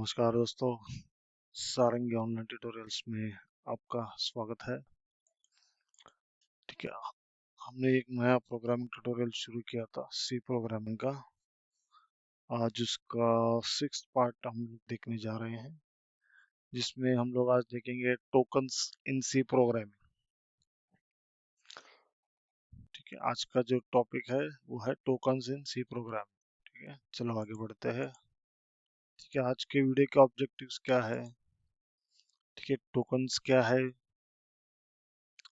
नमस्कार दोस्तों, सारंगी online tutorials में आपका स्वागत है। ठीक है, हमने एक नया प्रोग्रामिंग ट्यूटोरियल शुरू किया था सी प्रोग्रामिंग का। आज उसका 6th पार्ट हम लोग देखने जा रहे हैं, जिसमें हम लोग आज देखेंगे टोकन्स इन सी प्रोग्रामिंग। ठीक है, आज का जो टॉपिक है वो है टोकन्स इन सी प्रोग्रामिंग। ठीक है, चलो आगे बढ़ते हैं। ठीक है, आज के वीडियो के ऑब्जेक्टिव्स क्या है, ठीक है, टोकन्स क्या है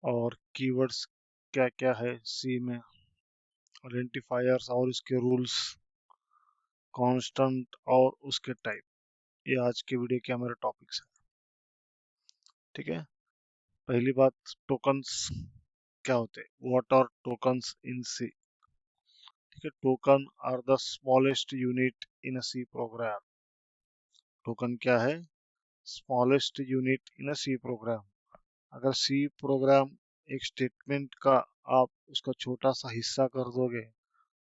और कीवर्ड्स क्या क्या है सी में, आइडेंटिफायर्स और इसके रूल्स, कांस्टेंट और उसके टाइप। ये आज के वीडियो के हमारे टॉपिक्स हैं। ठीक है, पहली बात, टोकन्स क्या होते हैं, what are tokens in C. ठीक है, token are the smallest unit in a C program. Token क्या है, smallest unit in a C program. अगर सी प्रोग्राम एक स्टेटमेंट का आप उसका छोटा सा हिस्सा कर दोगे,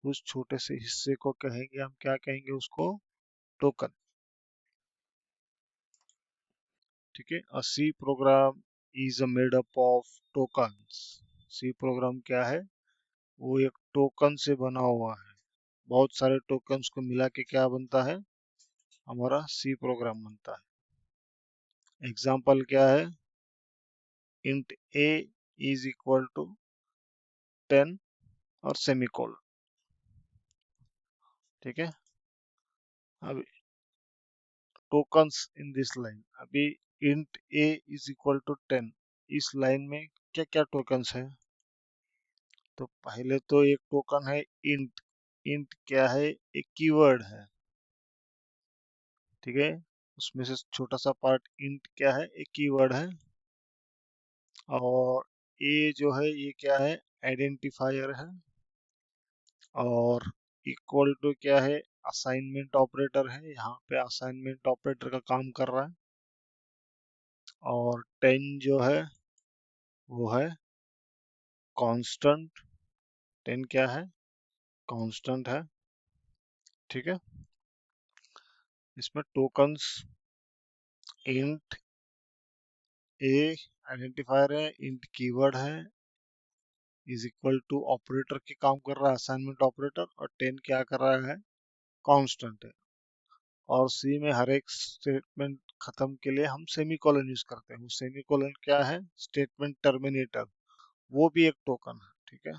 उस छोटे से हिस्से को कहेंगे, हम क्या कहेंगे उसको, टोकन। ठीक है, a C program is made up of tokens. C program क्या है, वो एक टोकन से बना हुआ है। बहुत सारे टोकन्स को मिला के क्या बनता है, हमारा सी प्रोग्राम बनता है। एग्जाम्पल क्या है, int A is equal to 10 और सेमीकोलन। ठीक है, अब टोकन्स इन दिस लाइन, अभी int A is equal to 10, इस लाइन में क्या क्या टोकन्स है। तो पहले तो एक टोकन है इंट। इंट क्या है, एक कीवर्ड है। ठीक है, उसमें से छोटा सा पार्ट इंट क्या है, एक कीवर्ड है। और ये जो है ये क्या है, आइडेंटिफायर है। और इक्वल टू क्या है, असाइनमेंट ऑपरेटर है, यहाँ पे असाइनमेंट ऑपरेटर का काम कर रहा है। और 10 जो है वो है कांस्टेंट। 10 क्या है, कांस्टेंट है। ठीक है, इसमें टोकन्स इंट ए आइडेंटिफायर है, इंट कीवर्ड है, इज इक्वल टू ऑपरेटर के काम कर रहा है, असाइनमेंट ऑपरेटर। और 10 क्या कर रहा है, कांस्टेंट है। और सी में हर एक स्टेटमेंट खत्म के लिए हम सेमीकोलन यूज करते हैं। वो सेमीकोलन क्या है, स्टेटमेंट टर्मिनेटर, वो भी एक टोकन है। ठीक है,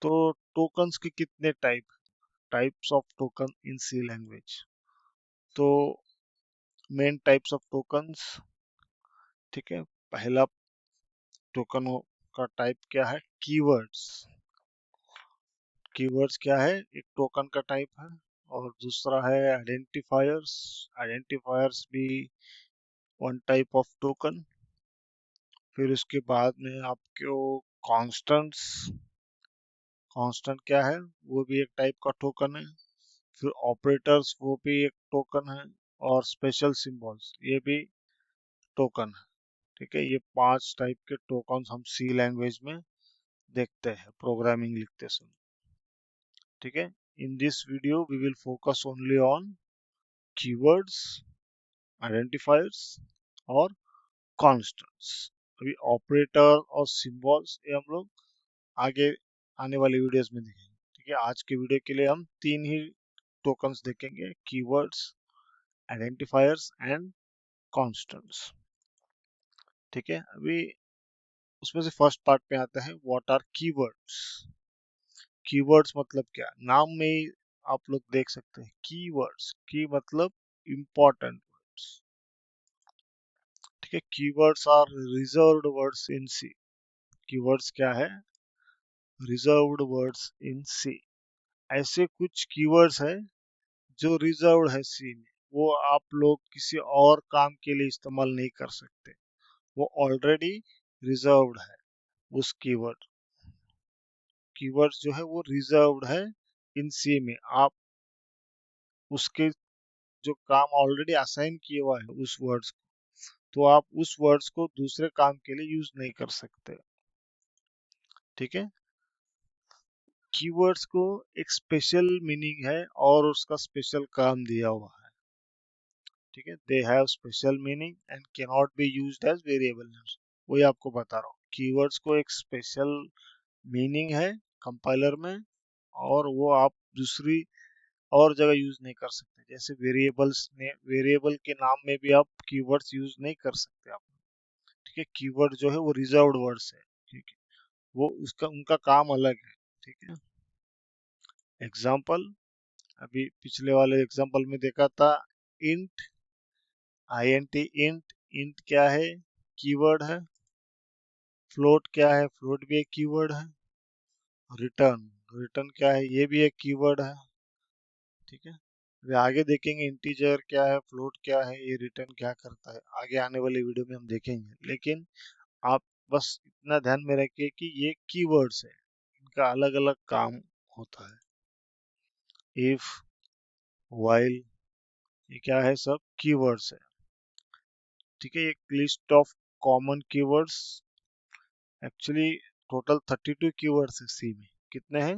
तो टोकन्स के कितने types of token in C language. तो मेन टाइप्स ऑफ टोकन्स, ठीक है, पहला टोकन का टाइप क्या है, कीवर्ड्स। कीवर्ड्स क्या है, एक टोकन का टाइप है। और दूसरा है आइडेंटिफायर्स। आइडेंटिफायर्स भी वन टाइप ऑफ टोकन। फिर उसके बाद में आपको कॉन्स्टेंट्स। कांस्टेंट क्या है, वो भी एक टाइप का टोकन है। फिर ऑपरेटर्स, वो भी एक टोकन है। और स्पेशल सिंबल्स, ये भी टोकन है। ठीक है, ये 5 टाइप के टोकन हम सी लैंग्वेज में देखते हैं प्रोग्रामिंग लिखते समय। ठीक है, in this video we will focus only on keywords, identifiers और कॉन्स्टेंट्स। अभी ऑपरेटर और सिंबल्स ये हम लोग आगे आने वाली वीडियोस में देखेंगे। ठीक है, आज के वीडियो के लिए हम 3 ही टोकन्स देखेंगे, कीवर्ड्स, आइडेंटिफायर्स एंड कॉन्स्टेंट्स। ठीक है, अभी उसमें से फर्स्ट पार्ट पे आते हैं, व्हाट आर कीवर्ड्स। कीवर्ड्स मतलब क्या, नाम में ही आप लोग देख सकते हैं, कीवर्ड्स, की मतलब इंपॉर्टेंट वर्ड्स। ठीक है, keywords are reserved words in C. Keywords क्या है, रिजर्व्ड वर्ड्स इन सी। ऐसे कुछ कीवर्ड्स है जो रिजर्व्ड है सी में, वो आप लोग किसी और काम के लिए इस्तेमाल नहीं कर सकते, वो ऑलरेडी रिजर्व्ड है। उस कीवर्ड्स जो है वो रिजर्व्ड है इन सी में। आप उसके जो काम ऑलरेडी असाइन किए हुआ है उस वर्ड्स को, तो आप उस वर्ड्स को दूसरे काम के लिए यूज नहीं कर सकते। ठीक है, कीवर्ड्स को एक स्पेशल मीनिंग है और उसका स्पेशल काम दिया हुआ है। ठीक है, they have special meaning and can not be used as variable names. वही आपको बता रहा हूँ, कीवर्ड्स को एक स्पेशल मीनिंग है कंपाइलर में, और वो आप दूसरी और जगह यूज नहीं कर सकते। जैसे वेरिएबल्स ने, वेरिएबल के नाम में भी आप कीवर्ड्स यूज नहीं कर सकते आप। ठीक है, कीवर्ड जो है वो रिजर्व्ड वर्ड्स है। ठीक है, वो उसका उनका काम अलग है। ठीक है, एग्जाम्पल, अभी पिछले वाले एग्जाम्पल में देखा था, इंट, INT, इंट, इंट क्या है, कीवर्ड है। फ्लोट क्या है, फ्लोट भी एक कीवर्ड है। रिटर्न, रिटर्न क्या है, ये भी एक कीवर्ड है। ठीक है, अभी आगे देखेंगे इंटीजर क्या है, फ्लोट क्या है, ये रिटर्न क्या करता है, आगे आने वाले वीडियो में हम देखेंगे। लेकिन आप बस इतना ध्यान में रखिए कि ये कीवर्ड्स है, इनका अलग अलग काम होता है। इफ, व्हाइल, ये क्या है, सब कीवर्ड्स है। ठीक है, एक list of common keywords, actually total 32 keywords है सी में। कितने हैं,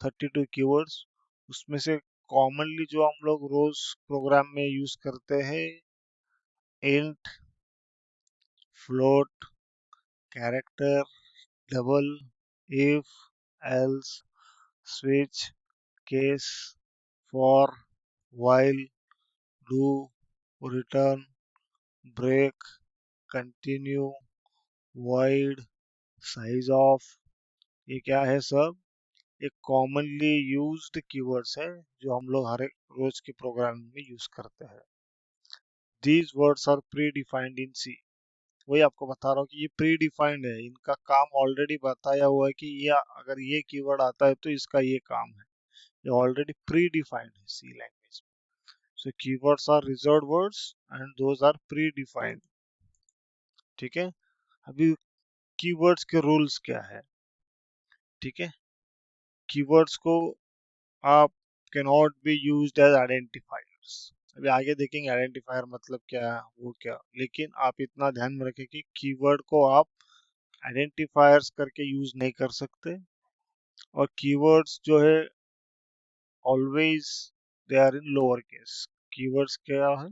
32 कीवर्ड्स। उसमें से कॉमनली जो हम लोग रोज प्रोग्राम में यूज करते हैं, int, float, character, double, if, else, switch, case, for, while, do, return, break, continue, void, size of, ये क्या है, सब एक कॉमनली यूज्ड कीवर्ड्स है जो हम लोग हर एक रोज के प्रोग्रामिंग में यूज करते हैं। These words are predefined in C. वही आपको बता रहा हूँ कि ये प्री डिफाइंड है, इनका काम ऑलरेडी बताया हुआ है कि ये अगर ये कीवर्ड आता है तो इसका ये काम है। ये ऑलरेडी प्री डिफाइंड है C language. So keywords are reserved words and those are predefined. ठीक है, अभी कीवर्ड्स के रूल्स क्या है। ठीक है, कीवर्ड्स को आप can not be used as identifiers. अभी आगे देखेंगे आइडेंटिफायर मतलब क्या है, वो क्या, लेकिन आप इतना ध्यान में रखें कि कीवर्ड को आप आइडेंटिफायर्स करके यूज नहीं कर सकते। और कीवर्ड्स जो है always they are in lower case. Keywords क्या है,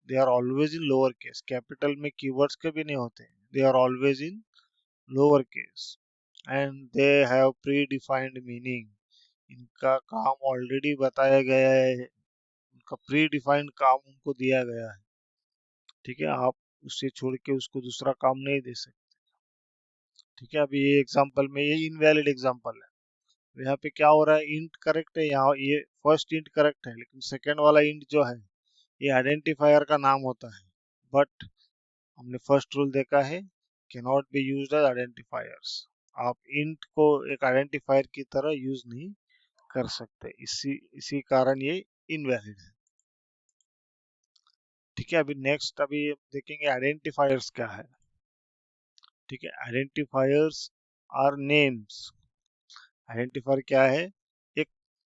they are always in lower case. Capital में कीवर्ड्स कभी नहीं होते, they are always in lower case and they have predefined meaning. इनका काम ऑलरेडी बताया गया है, उनका प्री डिफाइंड काम उनको दिया गया है। ठीक है, आप उससे छोड़ के उसको दूसरा काम नहीं दे सकते। ठीक है, अभी ये एग्जांपल में ये इनवैलिड एग्जांपल है। यहाँ पे क्या हो रहा है, इंट करेक्ट है, यहाँ ये फर्स्ट इंट करेक्ट है, लेकिन सेकंड वाला इंट जो है ये आइडेंटिफायर का नाम होता है। बट हमने फर्स्ट रूल देखा है, can not be used as identifiers. आप इंट को एक आइडेंटिफायर की तरह यूज नहीं कर सकते, इसी इसी कारण ये इनवैलिड है। ठीक है, अभी नेक्स्ट अभी देखेंगे आइडेंटिफायर्स क्या है। ठीक है, आइडेंटिफायर्स आर नेम्स। आइडेंटिफायर क्या है, एक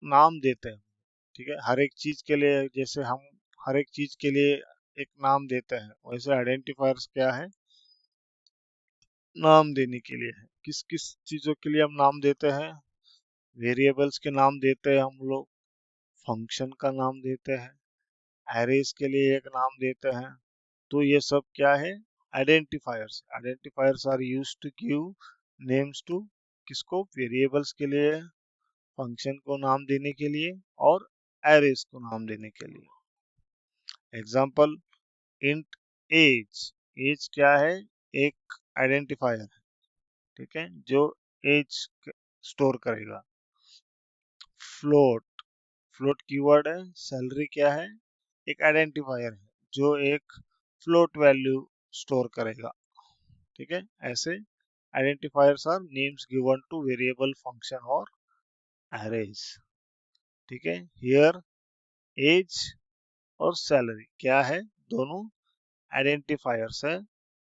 नाम देते हैं। ठीक है, हर एक चीज के लिए, जैसे हम हर एक चीज के लिए एक नाम देते हैं, वैसे आइडेंटिफायर्स क्या है, नाम देने के लिए है। किस किस चीजों के लिए हम नाम देते हैं, वेरिएबल्स के नाम देते हैं हम लोग, फंक्शन का नाम देते हैं, एरेज के लिए एक नाम देते हैं। तो ये सब क्या है, identifiers. Identifiers are used to give names to, किसको, वेरिएबल्स के लिए, फंक्शन को नाम देने के लिए, और एरेज को नाम देने के लिए। एग्जांपल, इंट एज, एज क्या है, एक आइडेंटिफायर है। ठीक है, जो एज स्टोर करेगा। फ्लोट, फ्लोट कीवर्ड है। सैलरी क्या है, एक आइडेंटिफायर है जो एक फ्लोट वैल्यू स्टोर करेगा। ठीक है, ऐसे identifiers are names given to variable, function और एरेज। ठीक है, हियर एज और सैलरी क्या है, दोनों आइडेंटिफायर्स है।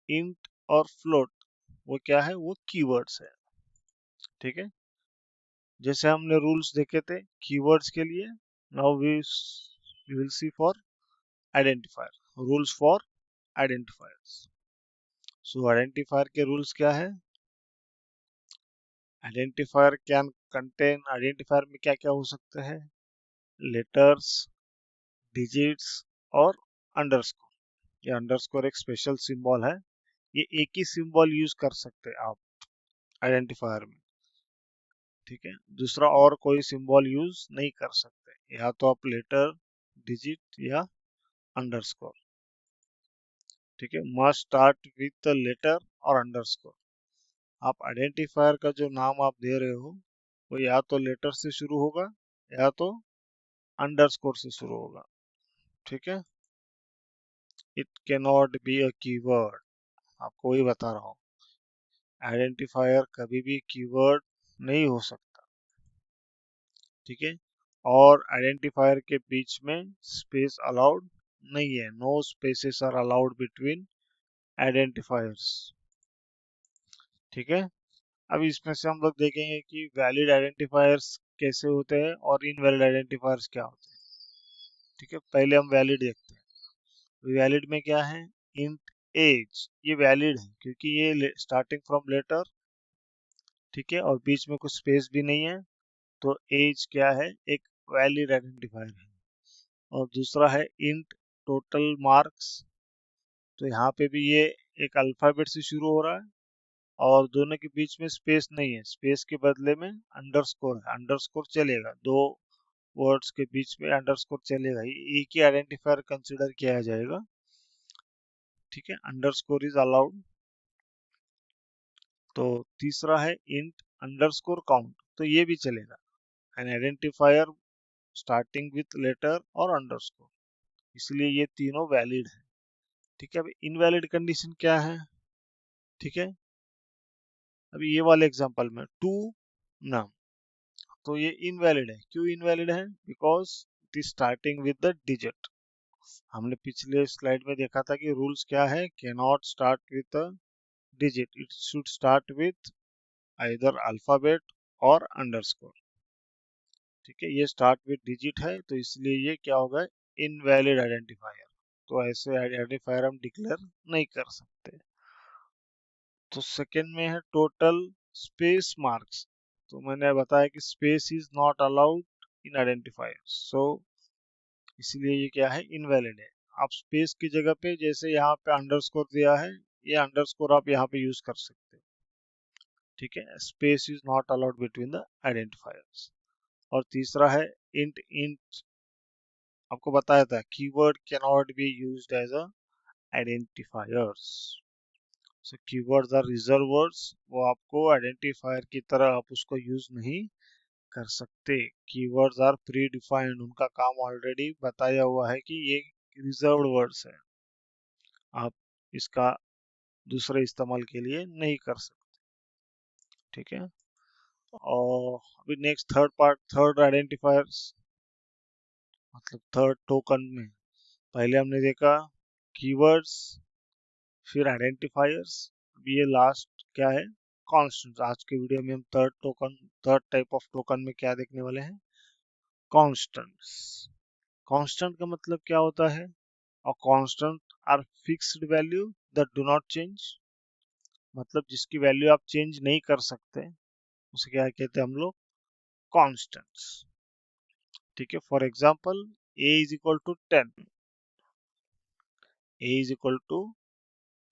इंट और फ्लोट वो क्या है, वो कीवर्ड्स है। ठीक है, जैसे हमने रूल्स देखे थे कीवर्ड्स के लिए, now we will see for identifier, rules for identifiers. So identifier के रूल्स क्या है, आइडेंटिफायर कैन कंटेन, आइडेंटिफायर में क्या क्या हो सकते हैं, लेटर्स, डिजिट्स और अंडरस्कोर। ये अंडरस्कोर एक स्पेशल सिंबल है, ये एक ही सिंबल यूज कर सकते हैं आप आइडेंटिफायर में, ठीक है। दूसरा और कोई सिंबल यूज नहीं कर सकते, या तो आप लेटर, डिजिट या अंडरस्कोर, ठीक है। मस्ट स्टार्ट विथ लेटर और अंडरस्कोर। आप आइडेंटिफायर का जो नाम आप दे रहे हो वो या तो लेटर से शुरू होगा या तो अंडरस्कोर से शुरू होगा, ठीक है। It can not be a keyword, आपको वही बता रहा हूँ, आइडेंटिफायर कभी भी कीवर्ड नहीं हो सकता, ठीक है। और आइडेंटिफायर के बीच में स्पेस अलाउड नहीं है, no spaces are allowed between identifiers, ठीक है। अब इसमें से हम लोग देखेंगे कि वैलिड आइडेंटिफायर्स कैसे होते हैं और इनवैलिड आइडेंटिफायर्स क्या होते हैं, ठीक है। पहले हम वैलिड देखते हैं। वैलिड में क्या है, इंट एज, ये वैलिड है क्योंकि ये स्टार्टिंग फ्रॉम लेटर, ठीक है, और बीच में कुछ स्पेस भी नहीं है, तो एज क्या है, एक वैलिड आइडेंटिफायर है। और दूसरा है इंट टोटल मार्क्स, तो यहाँ पे भी ये एक अल्फाबेट से शुरू हो रहा है और दोनों के बीच में स्पेस नहीं है, स्पेस के बदले में अंडरस्कोर है, अंडरस्कोर चलेगा, दो वर्ड्स के बीच में अंडरस्कोर चलेगा, ये एक ही आइडेंटिफायर कंसिडर किया जाएगा, ठीक है। Underscore is allowed. तो तीसरा है इंट अंडरस्कोर काउंट, तो ये भी चलेगा, an identifier starting with letter और अंडरस्कोर, इसलिए ये तीनों वैलिड है, ठीक है। अब इनवैलिड कंडीशन क्या है, ठीक है। अभी ये वाले एग्जांपल में टू नाम, तो ये इनवैलिड है, क्यों इनवैलिड है, because it is starting with the digit. हमने पिछले स्लाइड में देखा था कि रूल्स क्या है, can not start with a digit, it should start with either alphabet और अंडरस्कोर, ठीक है। ये स्टार्ट विद डिजिट है तो इसलिए ये क्या होगा, इनवैलिड आइडेंटिफायर, तो ऐसे आइडेंटिफायर हम डिक्लेयर नहीं कर सकते। तो सेकंड में है टोटल स्पेस मार्क्स, तो मैंने बताया कि space is not allowed in identifier, so इसलिए ये क्या है, इनवैलिड है। आप स्पेस की जगह पे जैसे यहाँ पे अंडरस्कोर दिया है, ये अंडरस्कोर आप यहाँ पे यूज कर सकते हो, ठीक है। Space is not allowed between the identifiers. और तीसरा है इंट, इंट आपको बताया था keyword can not be used as a identifiers, so keywords are reserve words, वो आपको आइडेंटिफायर की तरह आप उसको यूज नहीं कर सकते। कीवर्ड्स आर प्री डिफाइंड, उनका काम ऑलरेडी बताया हुआ है कि ये रिजर्व्ड वर्ड्स है, आप इसका दूसरे इस्तेमाल के लिए नहीं कर सकते, ठीक है। और अभी next third part, third identifiers, मतलब थर्ड टोकन में पहले हमने देखा कीवर्ड्स, फिर आइडेंटिफायर्स, अभी ये लास्ट क्या है, कॉन्स्टेंट। आज के वीडियो में हम third token, third type of token में क्या देखने वाले हैं, कॉन्स्टेंट्स। कांस्टेंट का मतलब क्या होता है, और constant are fixed value that do not change, मतलब जिसकी वैल्यू आप चेंज नहीं कर सकते, उसे क्या कहते हैं हम लोग, कांस्टेंट्स, ठीक है। For example a is equal to 10, a is equal to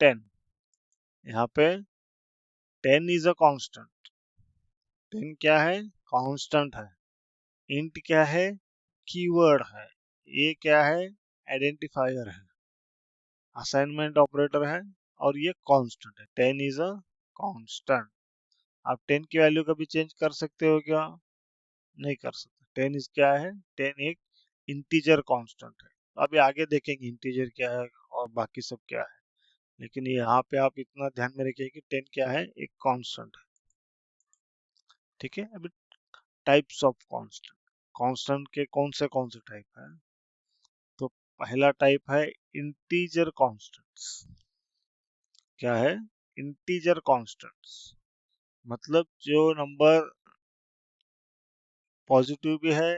10, यहाँ पे 10 इज अ कांस्टेंट, 10 क्या है, कांस्टेंट है। इंट क्या है, कीवर्ड है। ये क्या है, आइडेंटिफायर है, असाइनमेंट ऑपरेटर है, और ये कांस्टेंट है, 10 इज अ कांस्टेंट। आप 10 की वैल्यू कभी चेंज कर सकते हो क्या, नहीं कर सकते। 10 इज क्या है, 10 एक इंटीजर कांस्टेंट है, अभी आगे देखेंगे इंटीजर क्या है और बाकी सब क्या है, लेकिन यहाँ पे आप इतना ध्यान में रखिए कि 10 क्या है, एक कांस्टेंट है, ठीक है। अभी टाइप्स ऑफ कांस्टेंट, कांस्टेंट के कौन से टाइप है, तो पहला टाइप है इंटीजर कांस्टेंट्स। क्या है, इंटीजर कांस्टेंट्स, मतलब जो नंबर पॉजिटिव भी है,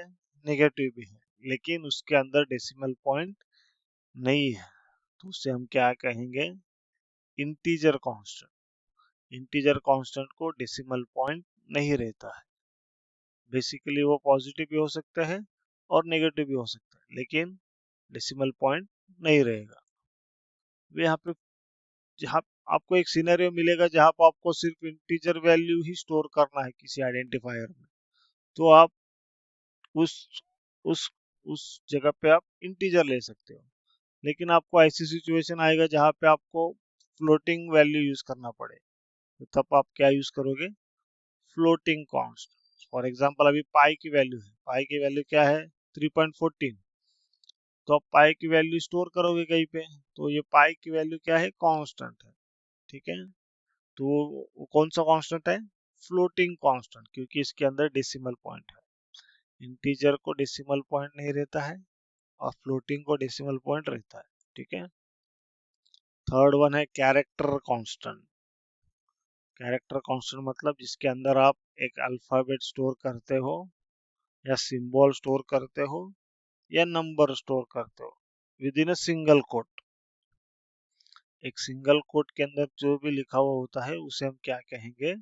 नेगेटिव भी है, लेकिन उसके अंदर डेसिमल पॉइंट नहीं है, तो उसे हम क्या कहेंगे, इंटीजर कांस्टेंट। इंटीजर कांस्टेंट को डेसिमल पॉइंट नहीं रहता है, बेसिकली वो पॉजिटिव भी हो सकता है और नेगेटिव भी हो सकता है, लेकिन डेसिमल पॉइंट नहीं रहेगा। यहाँ पे जहाँ आपको एक सिनेरियो मिलेगा जहाँ पर आपको सिर्फ इंटीजर वैल्यू ही स्टोर करना है किसी आइडेंटिफायर में, तो आप उस उस उस जगह पे आप इंटीजर ले सकते हो। लेकिन आपको ऐसी सिचुएशन आएगा जहाँ पे आपको फ्लोटिंग वैल्यू यूज करना पड़े, तो तब आप क्या यूज करोगे? Floating constant. फॉर एग्जांपल अभी पाई की वैल्यू है, पाई की वैल्यू क्या है? 3.14। तो आप पाई की वैल्यू स्टोर करोगे कहीं पे, तो ये पाई की वैल्यू क्या है? कांस्टेंट है। ठीक है, तो वो कौन सा कांस्टेंट है? फ्लोटिंग कांस्टेंट, क्योंकि इसके अंदर डेसिमल पॉइंट है। इंटीजर को डेसिमल पॉइंट नहीं रहता है और फ्लोटिंग को डेसिमल पॉइंट रहता है। ठीक है। थर्ड वन है कैरेक्टर कांस्टेंट। कैरेक्टर कांस्टेंट मतलब जिसके अंदर आप एक अल्फाबेट स्टोर करते हो, या सिंबल स्टोर करते हो, या नंबर स्टोर करते हो with in a single quote. एक सिंगल कोट के अंदर जो भी लिखा हुआ होता है उसे हम क्या कहेंगे?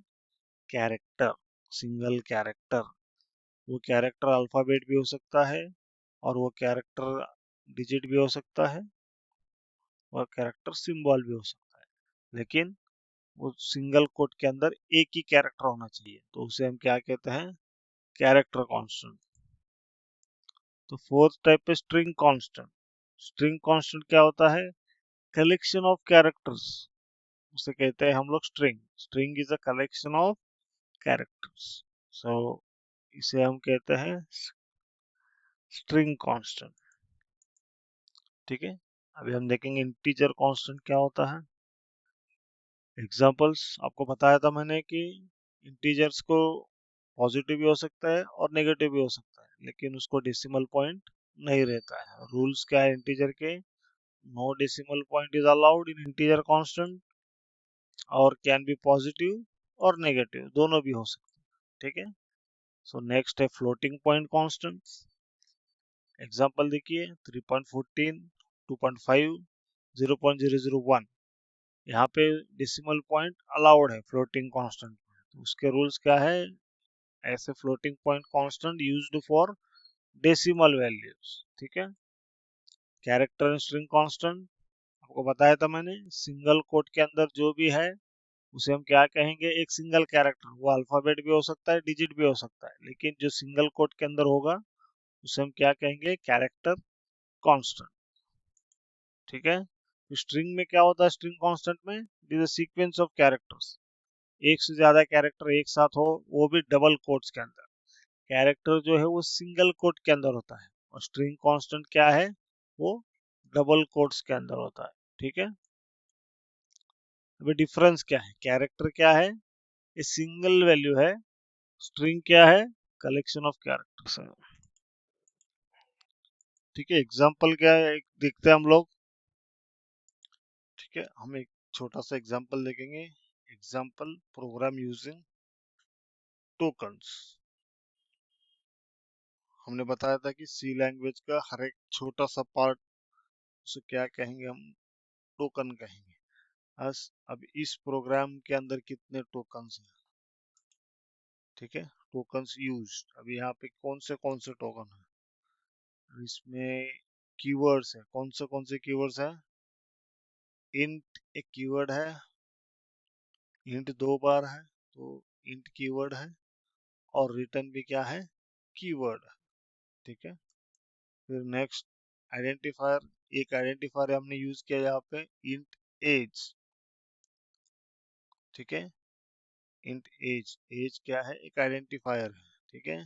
कैरेक्टर। Single character. वो कैरेक्टर अल्फाबेट भी हो सकता है, और वो कैरेक्टर डिजिट भी हो सकता है, और कैरेक्टर सिंबल भी हो सकता है। लेकिन वो सिंगल कोट के अंदर एक ही कैरेक्टर होना चाहिए, तो उसे हम क्या कहते हैं? Character constant. तो फोर्थ टाइप है स्ट्रिंग कांस्टेंट। स्ट्रिंग कांस्टेंट क्या होता है? कलेक्शन ऑफ कैरेक्टर्स, उसे कहते हैं हम लोग string. String is a collection of characters, so इसे हम कहते हैं स्ट्रिंग कांस्टेंट। ठीक है। अभी हम देखेंगे इंटीजर कांस्टेंट क्या होता है। एग्जांपल्स आपको बताया था मैंने कि इंटीजर्स को पॉजिटिव भी हो सकता है और नेगेटिव भी हो सकता है, लेकिन उसको डेसिमल पॉइंट नहीं रहता है। रूल्स क्या है इंटीजर के? No decimal point is allowed in integer constant, और कैन बी पॉजिटिव और नेगेटिव, दोनों भी हो सकते हैं। ठीक है। सो नेक्स्ट है फ्लोटिंग पॉइंट कांस्टेंट। एग्जांपल देखिए, 3.14, 2.5, 0.001। यहाँ पे डेसिमल पॉइंट अलाउड है फ्लोटिंग कांस्टेंट। तो उसके रूल्स क्या है? ऐसे floating point constant used for decimal values. ठीक है। कैरेक्टर एंड स्ट्रिंग कांस्टेंट आपको बताया था मैंने, सिंगल कोट के अंदर जो भी है उसे हम क्या कहेंगे? एक सिंगल कैरेक्टर, वो अल्फाबेट भी हो सकता है, डिजिट भी हो सकता है, लेकिन जो सिंगल कोट के अंदर होगा उसे हम क्या कहेंगे? Character constant. ठीक है। तो स्ट्रिंग में क्या होता है? स्ट्रिंग कांस्टेंट में it is a sequence of characters. एक से ज्यादा कैरेक्टर एक साथ हो, वो भी डबल कोट्स के अंदर। कैरेक्टर जो है वो सिंगल कोट के अंदर होता है, और स्ट्रिंग कांस्टेंट क्या है? वो डबल कोट्स के अंदर होता है। ठीक है। अभी डिफरेंस क्या है? कैरेक्टर क्या है? ये सिंगल वैल्यू है। स्ट्रिंग क्या है? कलेक्शन ऑफ कैरेक्टर्स है। ठीक है। एग्जाम्पल क्या है एक देखते हैं हम लोग। ठीक है, हम एक छोटा सा एग्जाम्पल देखेंगे। Example, program using tokens. हमने बताया था कि सी लैंग्वेज का हर एक छोटा सा पार्ट, उसे क्या कहेंगे हम? टोकन कहेंगे। अब इस प्रोग्राम के अंदर कितने टोकन्स हैं? ठीक है, टोकन्स यूज। अभी यहाँ पे कौन से टोकन है? इसमें कीवर्ड्स है। कौन से कीवर्ड्स है? इंट एक कीवर्ड है, इंट दो बार है, तो इंट कीवर्ड है, और रिटर्न भी क्या है? कीवर्ड है। ठीक है। फिर नेक्स्ट, आइडेंटिफायर। एक आइडेंटिफायर हमने यूज किया यहाँ पे, इंट एज। ठीक है। इंट एज, एज क्या है? एक आइडेंटिफायर है। ठीक है।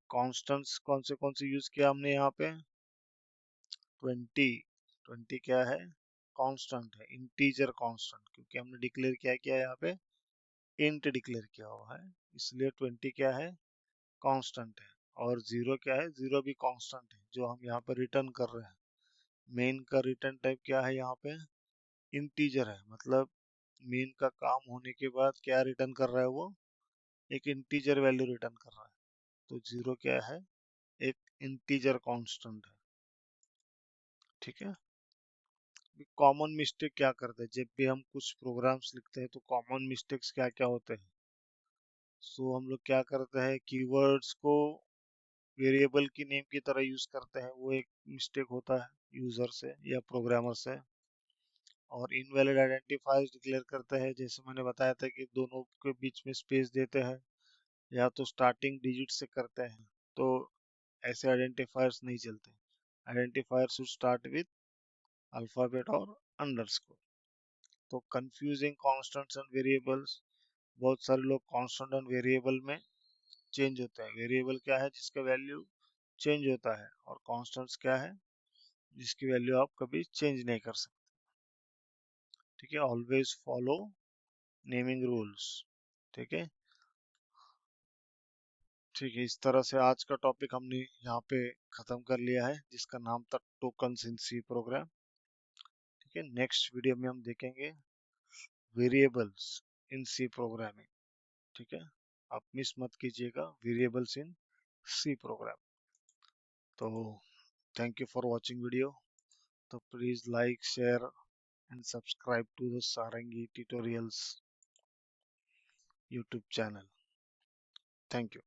कॉन्स्टेंट्स कौन से यूज किया हमने यहाँ पे? 20। 20 क्या है? कांस्टेंट है, इंटीजर कांस्टेंट, क्योंकि हमने डिक्लेयर किया यहाँ पे इंट डिक्लेयर किया हुआ है, इसलिए 20 क्या है? कांस्टेंट है। और जीरो क्या है? जीरो भी कांस्टेंट है, जो हम यहाँ पे रिटर्न कर रहे हैं। मेन का रिटर्न टाइप क्या है यहाँ पे? इंटीजर है, मतलब मेन का काम होने के बाद क्या रिटर्न कर रहा है वो? एक इंटीजर वैल्यू रिटर्न कर रहा है। तो जीरो क्या है? एक इंटीजर कांस्टेंट है। ठीक है। कॉमन मिस्टेक क्या करते हैं जब भी हम कुछ प्रोग्राम्स लिखते हैं? तो कॉमन मिस्टेक्स क्या क्या होते हैं? सो हम लोग क्या करते हैं? कीवर्ड्स को वेरिएबल की नेम की तरह यूज करते हैं, वो एक मिस्टेक होता है। यूजर से या प्रोग्रामर से। और इनवैलिड आइडेंटिफायर्स डिक्लेयर करते हैं, जैसे मैंने बताया था कि दोनों के बीच में स्पेस देते हैं या तो स्टार्टिंग डिजिट से करते हैं, तो ऐसे आइडेंटिफायर्स नहीं चलते। Identifier should start with alphabet और अंडरस्कोर। तो कंफ्यूजिंग कांस्टेंट्स एंड वेरिएबल्स, बहुत सारे लोग कांस्टेंट और वेरिएबल में चेंज होते हैं। वेरिएबल क्या है? जिसका वैल्यू चेंज होता है, और कांस्टेंट्स क्या है? जिसकी वैल्यू आप कभी चेंज नहीं कर सकते। ठीक है, ऑलवेज फॉलो नेमिंग रूल्स। ठीक है। ठीक है, इस तरह से आज का टॉपिक हमने यहाँ पे खत्म कर लिया है, जिसका नाम था टोकन्स इन सी प्रोग्राम। ठीक है, नेक्स्ट वीडियो में हम देखेंगे वेरिएबल्स इन सी प्रोग्रामिंग। ठीक है, आप मिस मत कीजिएगा वेरिएबल्स इन सी प्रोग्राम। तो thank you for watching video. तो please like, share and subscribe to the Sarangi tutorials YouTube channel. Thank you.